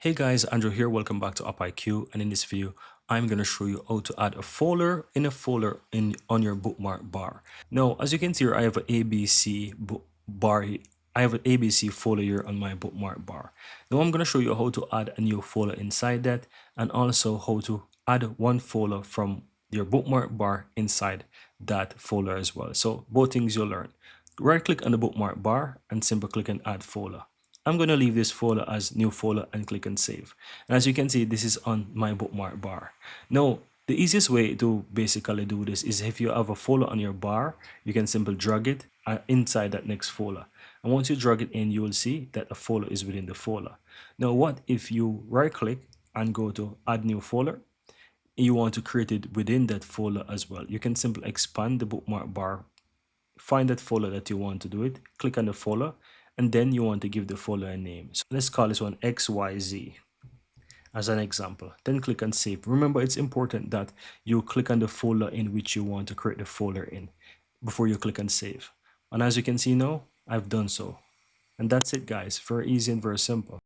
Hey guys, Andrew here. Welcome back to AppIQ, and in this video I'm going to show you how to add a folder on your bookmark bar. Now, as you can see here, I have an ABC bar. I have an ABC folder here on my bookmark bar. Now I'm going to show you how to add a new folder inside that, and also how to add one folder from your bookmark bar inside that folder as well. So both things you'll learn. Right click on the bookmark bar and simply click on add folder. I'm going to leave this folder as new folder and click on save. And as you can see, this is on my bookmark bar. Now, the easiest way to basically do this is if you have a folder on your bar, you can simply drag it inside that next folder. And once you drag it in, you will see that a folder is within the folder. Now, what if you right click and go to add new folder? You want to create it within that folder as well. You can simply expand the bookmark bar, find that folder that you want to do it, click on the folder, and then you want to give the folder a name. So let's call this one XYZ as an example. Then click on save. Remember, it's important that you click on the folder in which you want to create the folder in before you click on save. And as you can see now, I've done so. And that's it, guys. Very easy and very simple.